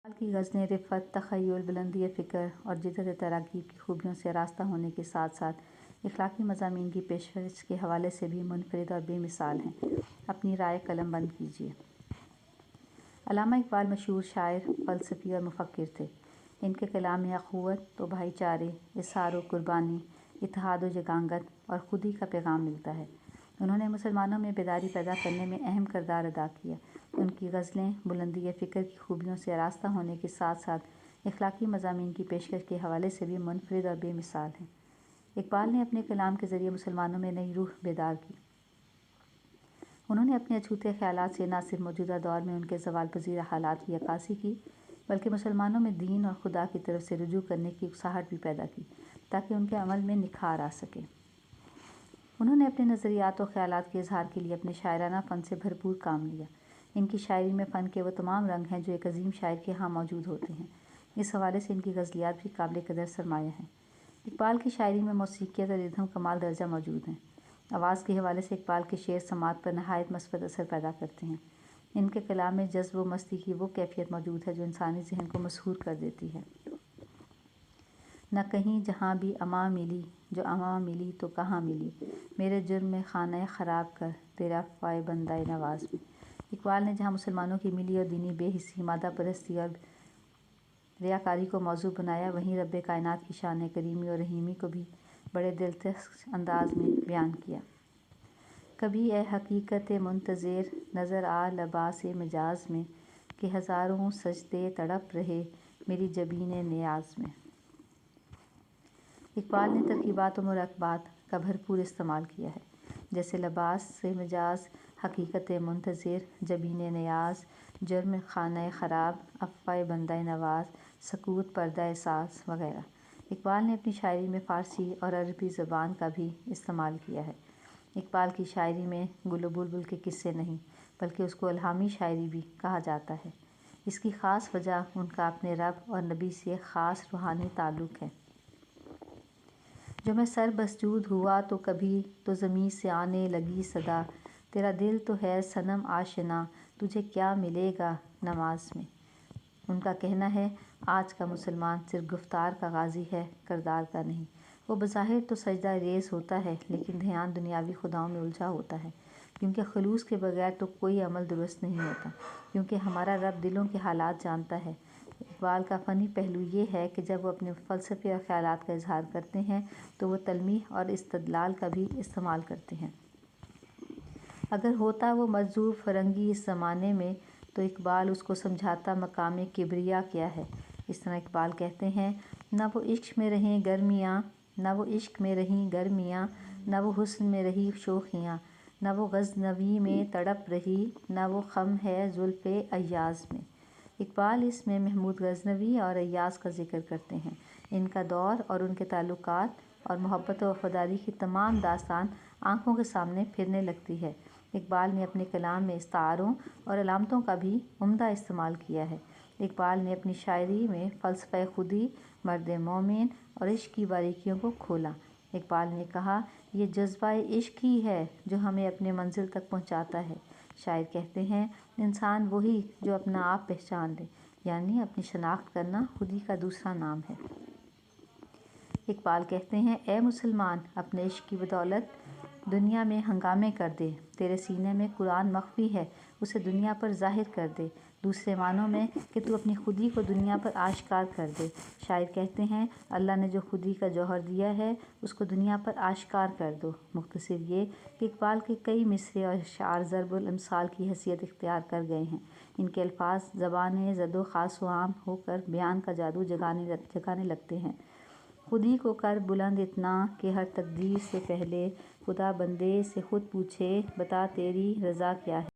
इकबाल की ग़ज़लें रिफ़्फ़त, तख़य्युल, बुलंदी फ़िक्र और जिद्दत तराग़ीब की खूबियों से आरास्ता होने के साथ साथ इख़लाक़ी मज़ामीन की पेशकश के हवाले से भी मुनफ़रिद और बेमिसाल हैं। अपनी राय कलम बंद कीजिए। अल्लामा इक़बाल मशहूर शायर, फ़लसफ़ी और मुफ़क्किर थे। इनके कलाम में अख़ुवत व भाईचारे, इज़हार व क़ुरबानी, इत्तेहाद व यगांगत और ख़ुदी का पैगाम मिलता है। उन्होंने मुसलमानों में बेदारी पैदा करने में अहम किरदार अदा किया। उनकी ग़ज़लें बुलंदी फ़िक्र की खूबियों से आरास्ता होने के साथ साथ इख़लाक़ी मज़ामीन की पेशकश के हवाले से भी मुनफ़रिद और बेमिसाल हैं। इक़बाल ने अपने कलाम के ज़रिए मुसलमानों में नई रूह बेदार की। उन्होंने अपने अछूते ख़यालात से न सिर्फ मौजूदा दौर में उनके ज़वाल पज़ीर हालात की अक्कासी की, बल्कि मुसलमानों में दीन और खुदा की तरफ से रुजू करने की उकसाहट भी पैदा की, ताकि उनके अमल में निखार आ सके। उन्होंने अपने नज़रियात व ख़यालात के इज़हार के लिए अपने शायराना फ़न से भरपूर काम लिया। इनकी शायरी में फ़न के वो तमाम रंग हैं जो एक अज़ीम शायर के यहाँ मौजूद होते हैं। इस हवाले से इनकी ग़ज़लियात भी काबिल क़दर सरमाया हैं। इक़बाल की शायरी में मौसीक़ियत और रिदम कमाल दर्जा मौजूद हैं। आवाज़ के हवाले से इक़बाल के शेर समात पर नहायत मस्बत असर पैदा करते हैं। इनके कलाम में जज़्ब व मस्ती की वो कैफ़ियत मौजूद है जो इंसानी ज़हन को मसहूर कर देती है। न कहीं जहाँ भी अमा मिली, जो अमा मिली तो कहाँ मिली, मेरे जुर्म में खाना ख़राब कर, तेरा अफ़वाए बंदाए नवाज़ में। इक़बाल ने जहाँ मुसलमानों की मिली और दीनी बेहिसी, मादा परस्ती और रियाकारी को मौज़ू बनाया, वहीं रब्बे कायनात की शान करीमी और रहीमी को भी बड़े दिलचस्प अंदाज़ में बयान किया। कभी ए हकीकत मुंतज़िर नज़र आ लबासे मिजाज में, कि हज़ारों सजदे तड़प रहे मेरी जबीने नियाज़ में। इक़बाल ने तरकीबात व मुरक्कबात का भरपूर इस्तेमाल किया है, जैसे लबास से मिजाज, हकीकत मुंतज़िर, जबीने नियाज़, जुर्म खाना ख़राब, अफ़वाए बंदाए नवाज़, सकूत पर्दा साज़ वगैरह। इक़बाल ने अपनी शायरी में फ़ारसी और अरबी ज़बान का भी इस्तेमाल किया है। इक़बाल की शायरी में गुल व बुलबुल के किस्से नहीं, बल्कि उसको इल्हामी शायरी भी कहा जाता है। इसकी ख़ास वजह उनका अपने रब और नबी से ख़ास रूहानी ताल्लुक़ है। जो मैं सर बसजूद हुआ तो कभी तो ज़मीं से आने लगी सदा, तेरा दिल तो है सनम आशिना, तुझे क्या मिलेगा नमाज में। उनका कहना है, आज का मुसलमान सिर्फ गुफ्तार का गाज़ी है, किरदार का नहीं। वो बज़ाहिर तो सजदा रेज़ होता है, लेकिन ध्यान दुनियावी खुदाओं में उलझा होता है, क्योंकि खलूस के बगैर तो कोई अमल दुरुस्त नहीं होता, क्योंकि हमारा रब दिलों के हालात जानता है। इक़बाल का फ़नी पहलू ये है कि जब वो अपने फ़लसफ़े और ख़यालात का इज़हार करते हैं तो वो तलमीह और इस्तदलाल का भी इस्तेमाल करते हैं। अगर होता वो मजज़ूब फ़रंगी इस ज़माने में, तो इक़बाल उसको समझाता मकाम किबरिया क्या है। इस तरह इक़बाल कहते हैं, न वो इश्क़ में रहें गर्मियाँ, न वो इश्क़ में रहीं गर्मियाँ, न वो हुस्न में रही शोखियाँ, न वो ग़ज़नवी में तड़प रही, न वो ख़म है ज़ुल्फ़े अय्याज़ में। इक़बाल इसमें महमूद ग़ज़नवी और अय्याज़ का ज़िक्र करते हैं। इनका दौर और उनके ताल्लुकात और मोहब्बत व वफ़ादारी की तमाम दास्तान आँखों के सामने फिरने लगती है। इक़बाल ने अपने कलाम में इस्तारों और अलामतों का भी उम्दा इस्तेमाल किया है। इक़बाल ने अपनी शायरी में फ़लसफ़े ख़ुदी, मर्द मोमिन और इश्क़ की बारीकियों को खोला। इक़बाल ने कहा, ये जज़्बा-ए इश्क़ ही है जो हमें अपने मंज़िल तक पहुँचाता है। शायर कहते हैं, इंसान वही जो अपना आप पहचान ले, यानी अपनी शनाख्त करना खुदी का दूसरा नाम है। इक़बाल कहते हैं, ए मुसलमान, अपने इश्क़ की बदौलत दुनिया में हंगामे कर दे। तेरे सीने में कुरान मख़फ़ी है, उसे दुनिया पर ज़ाहिर कर दे। दूसरे मानों में कि तू अपनी खुदी को दुनिया पर आश्कार कर दे। शायर कहते हैं, अल्लाह ने जो खुदी का जौहर दिया है, उसको दुनिया पर आश्कार कर दो। मुख्तसर ये कि इक़बाल के कई मिसरे और अशआर ज़रबुल अमसाल की हैसियत इख्तियार कर गए हैं। इनके अल्फाज ज़बान ज़दो ख़ास व आम होकर बयान का जादू जगाने लगते हैं। खुदी को कर बुलंद इतना कि हर तकदीर से पहले खुदा बंदे से खुद पूछे, बता तेरी रज़ा क्या है।